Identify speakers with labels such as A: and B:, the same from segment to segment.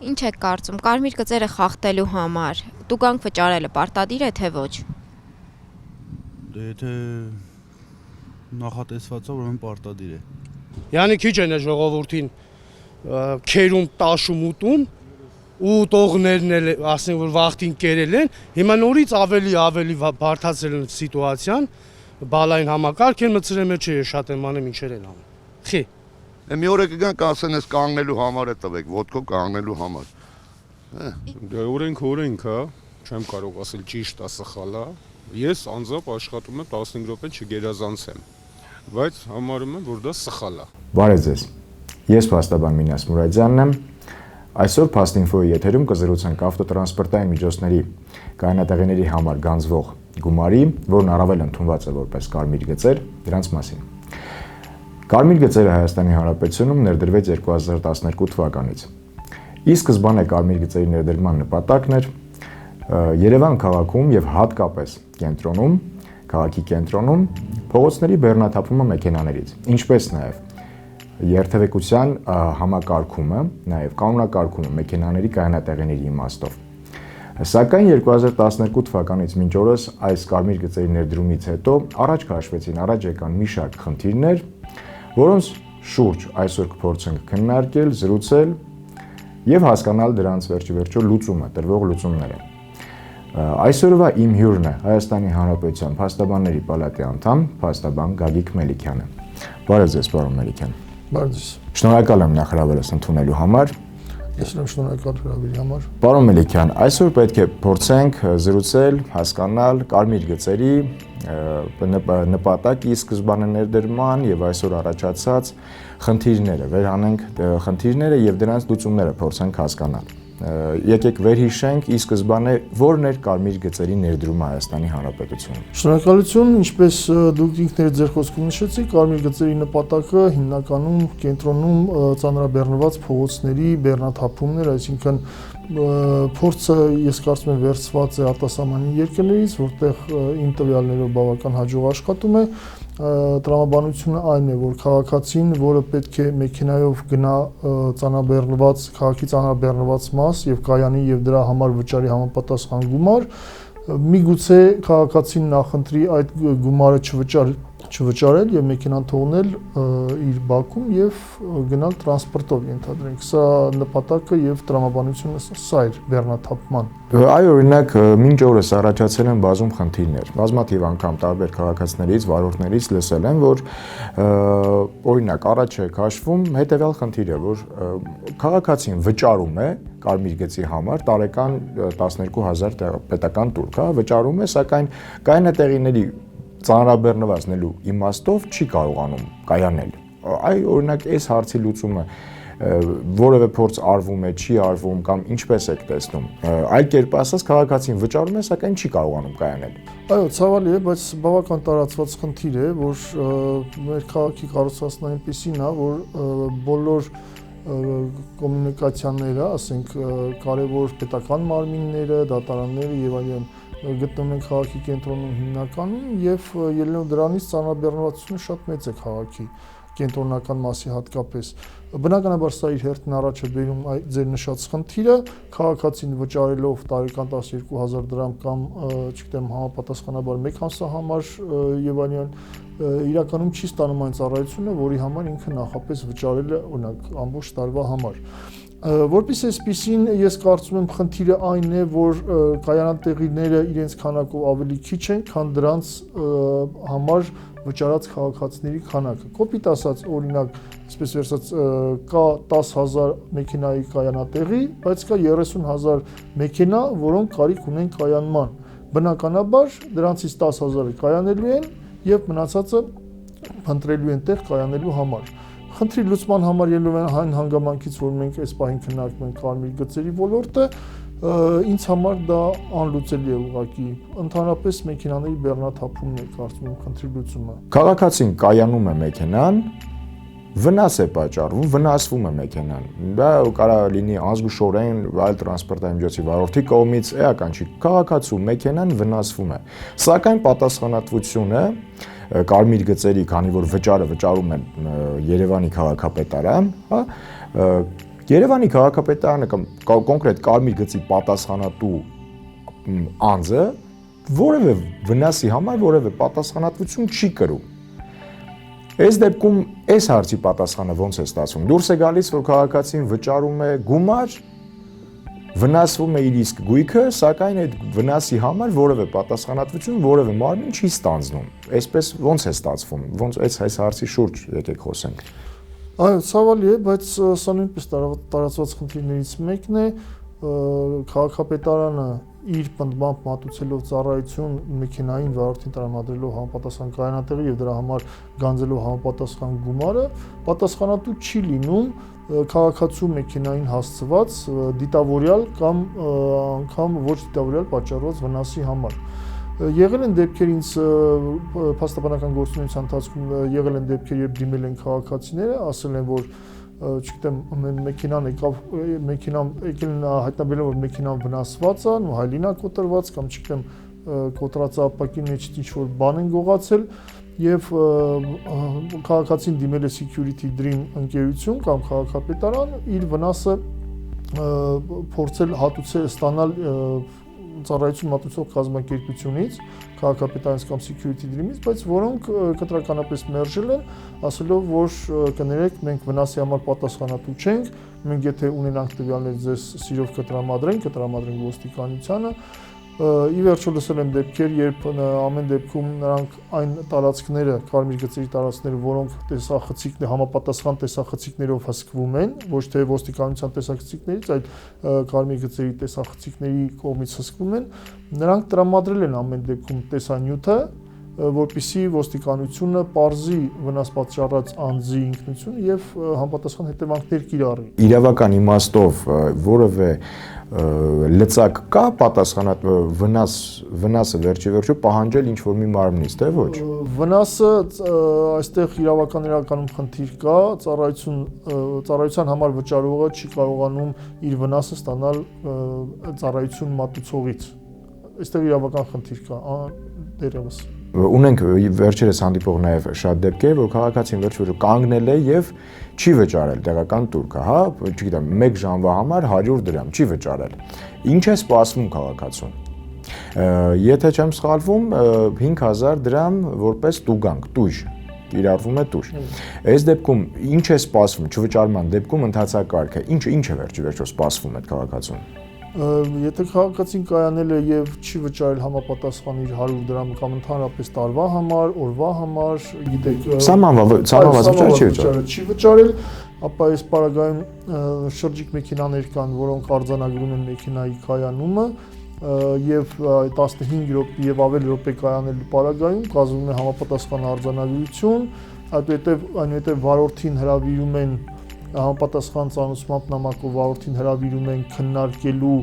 A: Ինչ եք կարծում, կարմիր գծերը խախտելու համար տուգանք վճարելը պարտադիր է թե ոչ։
B: Դե եթե նախատեսված է, ուրեմն պարտադիր է։
C: Յանի քիչ են ժողովրդին քերում տաշում ուտում ու տողներն էլ ասեն որ վախտին կերել են, հիմա նորից ավելի բարդացել են սիտուացիան, բալային համակարգ են մցրել մեջ չէ շատ եմ անում ինչեր են անում։ Խի
D: Մի օրը կգան կասեն ես կանգնելու համար է տվեք, ոտքով կանգնելու համար։
E: Դե օրենք հա, չեմ կարող ասել ճիշտ է սխալ է։ Ես անձամբ աշխատում եմ 15 րոպե չգերազանցեմ, բայց համարում եմ, որ դա սխալ է։
F: Բարև ձեզ։ Ես փաստաբան Մինաս Մուրադյանն եմ։ Այսօր Փաստինֆոյի եթերում կզրուցենք ավտոտրանսպորտային միջոցների կայանատեղիների համար գանձվող գումարի, որն առավել ընդունված է որպես կարմիր գծեր, դրանց մասին։ Կարմիր գծերը Հայաստանի Հանրապետությունում ներդրվեց 2012 թվականից։ Ի սկզբանե կարմիր գծերի ներդրման նպատակն էր Երևան քաղաքում եւ հատկապես կենտրոնում, քաղաքի կենտրոնում փողոցների բեռնաթափումը մեքենաներից, ինչպես նաեւ երթևեկության համակարգումը, նաեւ կանոնակարգումը մեքենաների կայանատեղիների իմաստով։ Սակայն 2012 թվականից մինչ օրս այս կարմիր գծերի ներդրումից հետո առաջ եկան մի շարք խնդիրներ, որոնց շուրջ այսօր կփորձենք քննարկել, զրուցել եւ հասկանալ դրանց վերջիվերջո լուծումը, տրվող լուծումները։ Այսօրվա իմ հյուրն է Հայաստանի Հանրապետության Փաստաբանների պալատի անդամ, փաստաբան Գագիկ Մելիքյանը։ Բարև ձեզ, պարոն Մելիքյան։
G: Բարև ձեզ։
F: Շնորհակալ եմ նախ հրավերս ընդունելու համար։
G: Ես եմ շնորհակալ հրավերի համար։
F: Պարոն Մելիքյան, այսօր պետք է փորձենք զրուցել, հասկանալ կարմիր գծերի նպատակի սկզբանե ներդրման եւ այսօր առաջացած խնդիրները, վերհանենք խնդիրները եւ դրանց լուծումները փորձենք հասկանալ։ Եկեք վերհիշենք ի սկզբանե որն էր կարմիր գծերի ներդրումը Հայաստանի Հանրապետությունում։
G: Շնորհակալություն, ինչպես դուք ինքներդ ձեր խոսքում նշեցիք, կարմիր գծերի նպատակը հիմնականում կենտրոնում ծանրաբեռնված փողոցների բեռնաթափումն էր, այսինքն փորձը ես կարծում եմ վերցված է արտասահմանային երկրներից, որտեղ իմ տվյալներով բավական հաջող աշխատում է։ Տրամաբանությունը այն է, որ քաղաքացին, որը պետք է մեքենայով գնա ծանրաբեռնված քաղաքի ծանրաբեռնված մաս եւ կայանի եւ դրա համար վճարի համապատասխան գումար, միգուցե քաղաքացին նախընտրի այդ գումարը չվճարել եւ մեքենան թողնել իր բակում եւ գնալ տրանսպորտով ենթադրենք։ Սա նպատակը եւ տրամաբանությունը սա էր բեռնաթափման։
F: Այո, օրինակ մինչ օրս առաջացել են բազում խնդիրներ։ Բազմաթիվ անգամ տարբեր քաղաքացիներից, վարորդներից լսել եմ, որ օրինակ առաջ է քաշվում հետեւյալ խնդիրը, որ քաղաքացին վճարում է կարմիր գծի համար տարեկան 12000 պետական տուրք, հա, վճարում է, սակայն կայանատեղիների ծանրաբեռնվածնելու իմաստով չի կարողանում կայանել։ Այ օրինակ այս հարցի լուծումը որևէ փորձ արվում է, չի արվում կամ ինչպես եք տեսնում։ Այլ կերպ ասած քաղաքացին վճարում է, սակայն չի կարողանում կայանել։
G: Այո, ցավալի է, բայց բավական տարածված խնդիր է, որ մեր քաղաքի կառուցվածքն այնպեսին է, որ բոլոր կոմունիկացիաները, ասենք կարևոր պետական մարմինները, դատարանները եւ այլն գտնվում են քաղաքի կենտրոնում հիմնականում եւ ելնելով դրանից ծանրաբեռնվածությունը շատ մեծ է քաղաքի կենտրոնական մասի հատկապես։ Բնականաբար սա իր հերթին առաջ է բերում ձեր նշած խնդիրը, քաղաքացին վճարելով տարեկան 12000 դրամ կամ, չգիտեմ, համապատասխանաբար մեկ ամսահամար եւ այլն, իրականում չի ստանում այն ծառայությունը, որի համար ինքը նախապես վճարել է, օրինակ, ամբողջ տարվա համար։ Որպես այսպիսին ես կարծում եմ խնդիրը այն է, որ կայանատեղիները իրենց քանակով ավելի քիչ են, քան դրանց համար վճարած քաղաքացիների քանակը։ Կոպիտ ասած, օրինակ, այսպես վերցած կա 10000 մեքենայի կայանատեղի, բայց կա 30000 մեքենա, որոնք կարիք ունեն կայանման։ Բնականաբար դրանցից 10000-ը կայանելու են եւ մնացածը փնտրելու են տեղ կայանելու համար։ Խնդրի լուծման համար ելնելով այն հանգամանքից, որ մենք այս պահին քննարկում ենք կարմիր գծերի ոլորտը, ինձ համար դա անլուծելի է ուղղակի։ Ընդհանրապես մեքենաների բեռնաթափումն է կարծում եմ խնդրի լուծումը։
F: Քաղաքացին կայանում է մեքենան, վնաս է պատճառվում, վնասվում է մեքենան։ Դա կարող է լինի ազգուշորեն այլ տրանսպորտային միջոցի վարորդի կողմից, էական չի։ Քաղաքացու մեքենան վնասվում է։ Սակայն պատասխանատվությունը կարմիր գծերի, քանի որ վճարում է Երևանի քաղաքապետարան, հա, Երևանի քաղաքապետարանը կամ կոնկրետ Կարմիր գծի պատասխանատու անձը որևէ վնասի համար որևէ պատասխանատվություն չի կրում։ Այս դեպքում այս հարցի պատասխանը ոնց է ստացվում։ Դուրս է գալիս, որ քաղաքացին վճարում է գումար, վնասվում է իր իսկ գույքը, սակայն այդ վնասի համար որևէ պատասխանատվություն որևէ մարմին չի ստանձնում։ Այսպես ոնց է ստացվում։ Ոնց այս հարցի շուրջ եկեք խոսենք։
G: Այո, ցավալի է, բայց սա նույնպես տարածված խնդիրներից մեկն է, քաղաքապետարանը իր պնդմամբ մատուցելով ծառայություն մեքենային վարորդին տրամադրելով համապատասխան կայանատեղի եւ դրա համար գանձելով համապատասխան գումարը, պատասխանատու չի լինում քաղաքացու մեքենային հասցված դիտավորյալ կամ անգամ ոչ դիտավորյալ պատճառված վնասի համար։ Եղել են դեպքեր ինձ փաստաբանական գործունեության ընթացքում եղել են դեպքեր, երբ դիմել են քաղաքացիները, ասել են, որ չգիտեմ, մեքենան եկավ, մեքենան եկել հայտնաբերել որ մեքենան վնասված է, հայլին է կոտրված կամ չգիտեմ, կոտրած ապակի մեջ ինչ-որ բան են գողացել եւ քաղաքացին դիմել է Security Dream ընկերություն կամ քաղաքապետարան իր վնասը փորձել հատուցել ստանալ ծառայություն մատուցող կազմակերպությունից, քաղաքապետարանից կամ Security Dream-ից, բայց որոնք կտրականապես մերժել են, ասելով, որ կներեք, մենք վնասի համար պատասխանատու չենք, մենք եթե ունենանք տվյալներ ձեզ սիրով կտրամադրենք ոստիկանությանը։ Ի վերջո լսել եմ դեպքեր, երբ ամեն դեպքում նրանք այն տարածքները, Կարմիր գծերի տարածքները, որոնք տեսախցիկներ համապատասխան տեսախցիկներով հսկվում են, ոչ թե ոստիկանության տեսախցիկներից, այլ Կարմիր գծերի տեսախցիկների կողմից հսկվում են, նրանք տրամադրել են ամեն դեպքում տեսանյութը, որպեսզի ոստիկանությունը պարզի վնաս պատճառած անձի ինքնությունը եւ համապատասխան հետևանքներ կիրառի։
F: Իրավական իմաստով որևէ լծակ կա պատասխանատ վնասը վերջիվերջո պահանջել ինչ-որ մի մարմնից, թե ոչ։
G: Վնասը այստեղ իրավական իրականում խնդիր կա, ծառայության համար վճարողը չի կարողանում իր վնասը ստանալ ծառայություն մատուցողից։ Այստեղ իրավական խնդիր կա, դերևս։
F: Ունենք վերջերս հանդիպող նաև շատ դեպքեր, որ քաղաքացին վերջերս կանգնել է եւ չի վճարել տեղական տուրքը, հա, չգիտեմ, 1 ժամվա համար 100 դրամ չի վճարել։ Ինչ է սպասվում քաղաքացուն։ Եթե չեմ սխալվում, 5000 դրամ որպես տուգանք, տույժ կիրառվում է տույժ։ Այս դեպքում ինչ է սպասվում, չվճարման դեպքում ընթացակարգը, ինչ է վերջերս սպասվում այդ քաղաքացուն։
G: Եթե քաղաքացին կայանել է եւ չի վճարել համապատասխան իր 100 դրամ կամ ընդհանրապես տարվա համար, օրվա համար, գիտեք,
F: սահմանված
G: չի վճարել, ապա այս պարագայում շրջիկ մեքենաներ կան, որոնք արձանագրում են մեքենայի կայանումը եւ 15 րոպե եւ ավելի րոպե կայանելու պարագայում կազմվում է համապատասխան արձանագրություն, այնուհետեւ վարորդին հրավիրում են համապատասխան ծանուցմամբ նամակով վարորդին հրավիրում են քննարկելու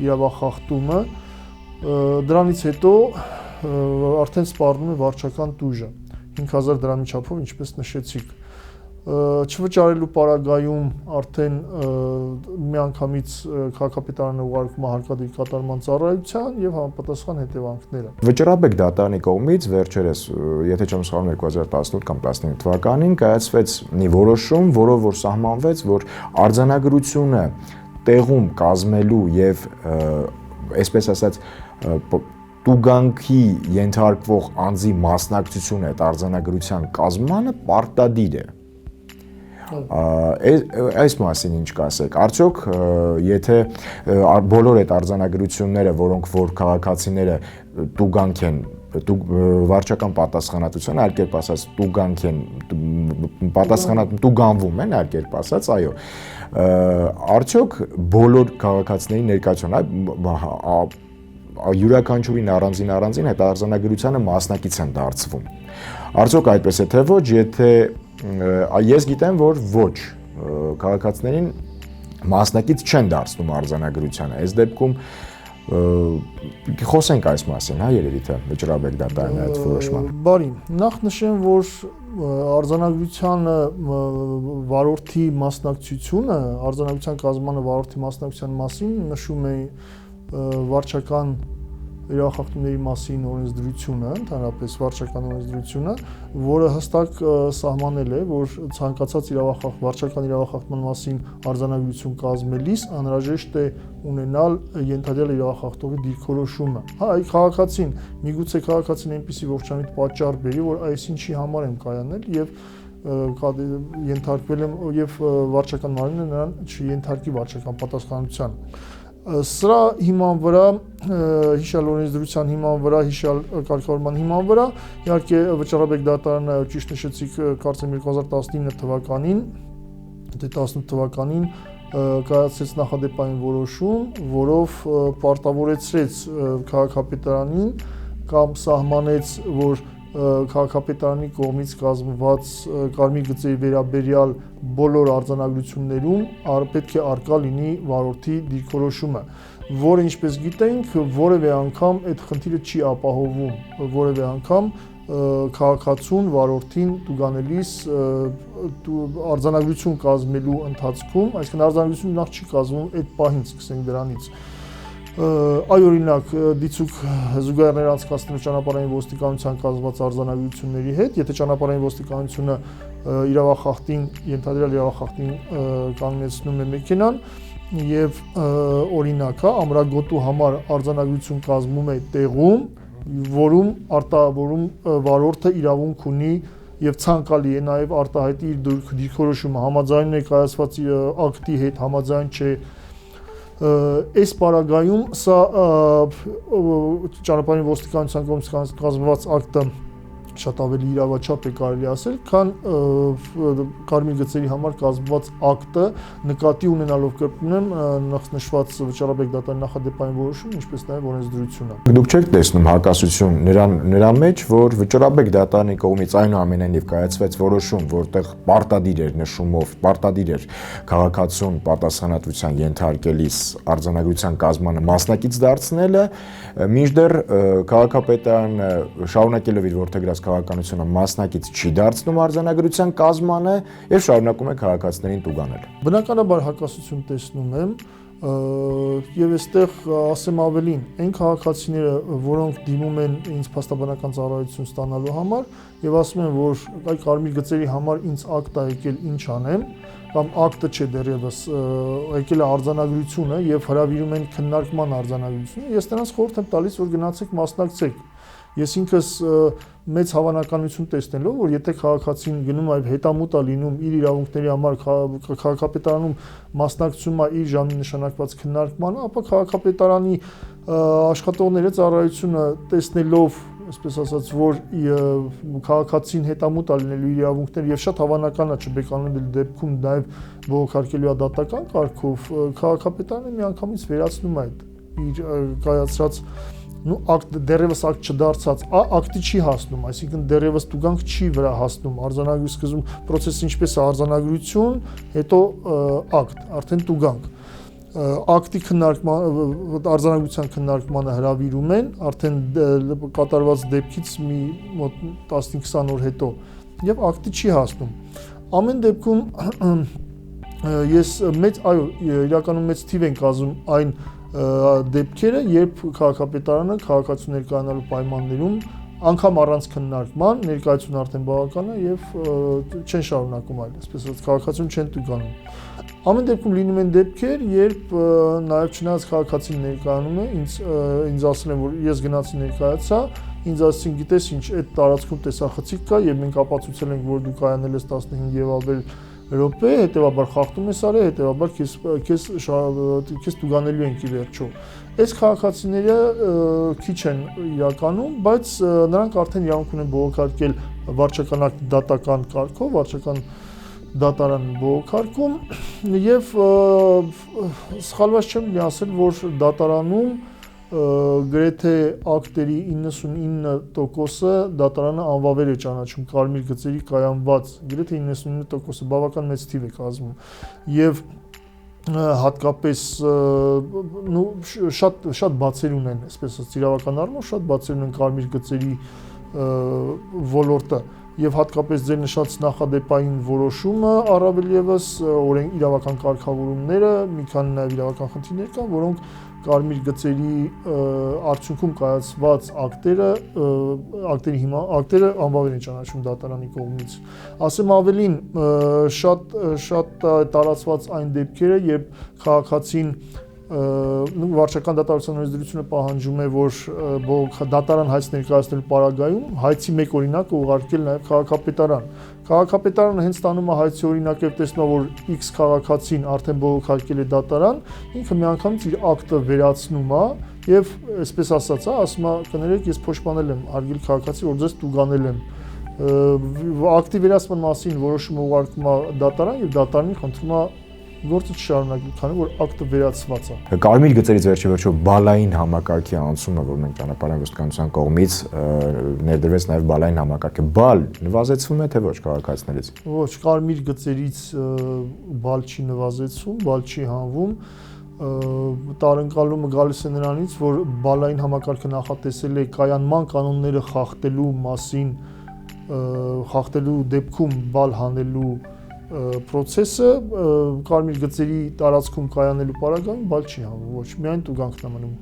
G: իրավախախտումը, դրանից հետո արդեն սպառնում է վարչական տույժը 5000 դրամի չափով, ինչպես նշեցիք։ Չվճարելու պարագայում արդեն միանգամից քաղաքապետարանը ուղարկում է հարկադիր կատարման ծառայության եւ համապատասխան հետևանքները։
F: Վճռաբեկ դատարանի կողմից վերջերս, եթե չեմ սխալվում 2018 կամ 19 թվականին կայացվեց մի որոշում, որով որ սահմանվեց, որ արձանագրությունը տեղում կազմելու եւ այսպես ասած տուգանքի ենթարկվող անձի մասնակցությունը այդ արձանագրության կազմմանը պարտադիր է։ Այս մասին ինչ կասեք, արդյոք եթե բոլոր այդ արձանագրությունները, որոնք որ քաղաքացիները տուգանք են, վարչական պատասխանատվության, այլ կերպ ասած տուգանք են, տուգանվում են, այլ կերպ ասած, այո, արդյոք բոլոր քաղաքացիների ներկայությունը յուրաքանչյուրին առանձին այդ արձանագրությանը մասնակից են դարձվում։ Արդյոք այդպես է թե ոչ, եթե ես գիտեմ, որ ոչ, քաղաքացիներին մասնակից չեն դարձնում արձանագրությանը։ Այս դեպքում խոսենք այս մասին, հա, երևի թե վճռաբեկ դատարանի այդ որոշման։
G: Բարի, նախ նշեմ, որ արձանագրությանը վարորդի մասնակցությունը, արձանագրության կազմմանը վարորդի մասնակցության մասին նշում է վարչական իրավախախտումների մասին օրենսդրությունը, ընդհանրապես վարչական օրենսդրությունը, որը հստակ սահմանել է, որ ցանկացած վարչական իրավախախտման մասին արձանագրություն կազմելիս անհրաժեշտ է ունենալ ենթադրյալ իրավախախտողի դիրքորոշումը։ Հա, այ քաղաքացին, միգուցե քաղաքացին այնպիսի ողջամիտ պատճառ բերի, որ այսինչի համար եմ կայանել եւ ենթարկվել եմ եւ վարչական մարմինը նրան չենթարկի վարչական պատասխանատվության։ Սրա հիման վրա, հիշյալ օրենսդրության հիման վրա, հիշյալ կարգավորման հիման վրա, իհարկե վճարաբեկ դատարանը ճիշտ նշեցիք, կարծեմ 2019 թվականին, դե 18 թվականին կայացրեց նախադեպային որոշում, որով պարտավորեցրեց քաղաքապետարանին կամ սահմանեց, որ քաղաքապետարանի կողմից կազմված կարմիր գծերի վերաբերյալ բոլոր արձանագրություններում պետք է առկա լինի վարորդի դիրքորոշումը, որը ինչպես գիտենք, որևէ անգամ այդ խնդիրը չի ապահովում, որևէ անգամ քաղաքացուն վարորդին տուգանելիս արձանագրություն կազմելու ընթացքում, այսինքն արձանագրությունը նախ չի կազմում այդ պահին, սկսենք դրանից։ Այ օրինակ դիցուք զուգահեռներ անցկացնելու ճանապարհային ոստիկանության կազմված արձանագրությունների հետ, եթե ճանապարհային ոստիկանությունը իրավախախտին, ենթադրյալ իրավախախտին կանգնեցնում է մեքենան եւ օրինակը ամրագոտու համար արձանագրություն կազմում է տեղում, որում վարորդը իրավունք ունի եւ ցանկալի է նաեւ արտահայտի իր դիրքորոշումը համաձայն ներկայացված ակտի հետ, համաձայն չէ։ Այս պարագայում սա ճանապարհային ոստիկանության կողմից կազմված ակտը շատ ավելի իրավաչափ է կարելի ասել, քան կարմիր գծերի համար կազմված ակտը նկատի ունենալով կրկնում եմ նշված վճարաբեկ դատարանի նախադեպային որոշումը, ինչպես նաև օրենսդրությունը։
F: Դուք չեք տեսնում հակասություն նրա մեջ, որ վճարաբեկ դատարանի կողմից այնուամենայնիվ կայացվեց որոշում, որտեղ պարտադիր էր նշումով, պարտադիր էր քաղաքացուն պատասխանատվության ենթարկելիս արձանագրության կազմանը մասնակից դարձնելը, մինչդեռ քաղաքապետարանը շարունակելով իր որդեգրած քաղաքականությունը մասնակից չի դարձնում արձանագրության կազմանը եւ շարունակում է քաղաքացիներին տուգանել։ Բնականաբար հակասություն տեսնում եմ եւ այստեղ ասեմ ավելին, այն քաղաքացիները, որոնք դիմում են ինձ փաստաբանական ծառայություն ստանալու համար եւ ասում են, որ այ կարմիր գծերի համար ինձ ակտ է եկել, ինչ անեմ, կամ ակտը չէ դեռևս եկել է արձանագրությունը եւ հրավիրում են քննարկման արձանագրությունը, ես նրանց խորհուրդ եմ տալիս, որ գնացեք մասնակցեք։ Ես ինքս մեծ հավանականություն տեսնելով, որ եթե քաղաքացին գնում այլ հետամուտ է լինում իր իրավունքների համար քաղաքապետարանում մասնակցում է իր ժամին նշանակված քննարկմանը, ապա քաղաքապետարանի աշխատողները ծառայությունը տեսնելով, այսպես ասած, որ քաղաքացին հետամուտ է լինելու իր իրավունքները եւ շատ հավանական է չբեկանելու դեպքում նաեւ բողոքարկելու է դատական կարգով, քաղաքապետարանը միանգամից վերացնում է իր կայացրած ակտ դեռևս ակտ չդարձած ակտի չի հասնում, այսինքն դեռևս տուգանք չի վրա հասնում արձանագրի սկզբում process-ը ինչպես է արձանագրություն, հետո ակտ, արդեն տուգանք։ Ակտի արձանագրության քննարկմանը հրավիրում են, արդեն կատարված դեպքից մի մոտ 15-20 օր հետո եւ ակտի չի հասնում։ Ամեն դեպքում ես իրականում մեծ թիվ են կազմում այն դեպքերը, երբ քաղաքապետարանը քաղաքացու ներկայանալու պայմաններում անգամ առանց քննարկման ներկայացուն արդեն բավական է եւ չեն շարունակում այլ, այսպես ասած քաղաքացուն չեն տուգանում։ Ամեն դեպքում լինում են դեպքեր, երբ նաեւ չնայած քաղաքացին ներկայանում է, ինձ ասել են, որ ես գնացի ներկայացա, ինձ ասեցին, գիտես ինչ, այդ տարածքում տեսախցիկ կա եւ մենք ապացուցել ենք, որ դու կայանել ես 15 եւ ավել րոպե, հետեւաբար խախտում ես արել, հետեւաբար քեզ տուգանելու ենք ի վերջո։ Այս քաղաքացիները քիչ են իրականում, բայց նրանք արդեն իրավունք ունեն բողոքարկել վարչական ակտ դատական կարգով, վարչական դատարան բողոքարկում եւ սխալված չեմ ասել, որ դատարանում գրեթե ակտերի 99%-ը դատարանը անվավեր է ճանաչում կարմիր գծերի կայանված, գրեթե 99%-ը բավական մեծ թիվ է կազմում եւ հատկապես շատ բացեր ունեն, այսպես ասած իրավական առումով շատ բացեր ունեն կարմիր գծերի ոլորտը,
G: եւ հատկապես ձեր նշած նախադեպային որոշումը առավել եւս օրենք իրավական կարգավորումները, մի քանի նաեւ իրավական խնդիրներ կան, որոնք կարմիր գծերի արդյունքում կայացված ակտերի անբավեր են ճանաչում դատարանի կողմից։ Ասեմ ավելին, շատ տարածված այն դեպքերը, երբ քաղաքացին վարչական դատավարության օրենսդրությունը պահանջում է, որ դատարան հայց ներկայացնելու պարագայում հայցի մեկ օրինակ ուղարկել նաև քաղաքապետարան։ Քաղաքապետարանը հենց ստանում է հայցի օրինակը եւ տեսնում է, որ X քաղաքացին արդեն բողոքարկել է դատարան, ինքը միանգամից իր ակտը վերացնում է եւ այսպես ասած, ասում է, կներեք, ես փոշմանել եմ հարգելի քաղաքացի, որ ձեզ տուգանել եմ։ Ակտի վերացման մասին որոշումը ուղարկում է դատարան եւ դատարանին խնդրում է գործը չշարունակել, քանի որ ակտը վերացված է։
F: Կարմիր գծերից վերջիվերջո բալային համակարգի անցումը, որ մենք ճանապարհային ոստիկանության կողմից ներդրվեց նաև բալային համակարգը, բալ նվազեցվում է թե ոչ քաղաքացիներից։
G: Ոչ, կարմիր գծերից բալ չի նվազեցվում, բալ չի հանվում։ Տարընկալումը գալիս է նրանից, որ բալային համակարգը նախատեսել է կայանման կանոնները խախտելու դեպքում բալ հանելու process-ը կարմիր գծերի տարածքում կայանելու պարագայում բալ չի հանվում, ոչ, միայն տուգանքն է մնում։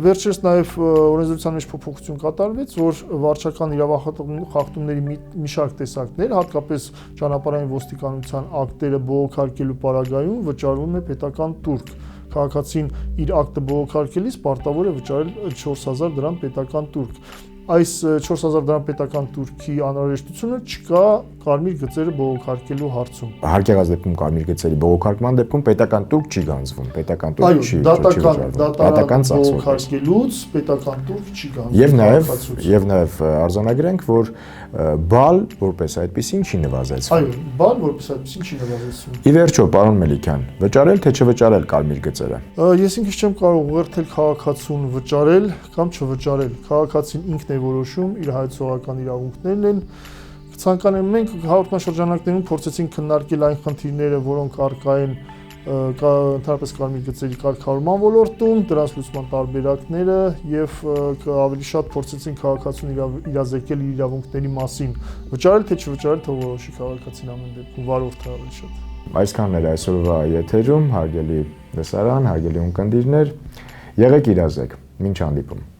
G: Վերջերս նաև օրենսդրության մեջ փոփոխություն կատարվեց, որ վարչական իրավախախտումների մի շարք տեսակներ, հատկապես ճանապարհային ոստիկանության ակտերը բողոքարկելու պարագայում վճարվում է պետական տուրք։ Քաղաքացին իր ակտը բողոքարկելիս պարտավոր է վճարել 4000 դրամ պետական տուրք։ Այս 4000 դրամ պետական տուրքի անհրաժեշտությունը չկա կարմիր գծերը բողոքարկելու հարցում։
F: Հարկեղած դեպքում կարմիր գծերի բողոքարկման դեպքում պետական տուրք չի գանձվում, պետական տուրք չի
G: դատական բողոքարկելուց պետական տուրք չի գանձվում։
F: Եվ նաև արձանագրենք, որ բալ որպես այդպեսին չի նվազեցվում։
G: Այո, բալ որպես այդպեսին չի նվազեցվում։
F: Ի վերջո, պարոն Մելիքյան, վճարել թե չվճարել կարմիր գծերը։
G: Ես ինքս չեմ կարող ուղղորդել քաղաքացուն վճարել կամ չվճարել։ Քաղաքացին ինքն է որոշում, իր հայցողական իրավունքներն են։ Ցանկանեմ մենք հաղորդաշրջանակներում փորձեցինք քննարկել այն խնդիրները, որոնք առկա են ընդհանրապես կարմիր գծերի կարգավորման ոլորտում, դրանց լուծման տարբերակները եւ ավելի շատ փորձեցինք քաղաքացուն իրազեկել իր իրավունքների մասին։ Վճարել թե չվճարել, թող որոշի քաղաքացին ամեն դեպքում վարորդը ավելի շատ։
F: Այսքանն էր այսօրվա եթերում, հարգելի լսարան, հարգելի ունկնդիրներ, եղեք իրազեկ, մինչ հանդիպում։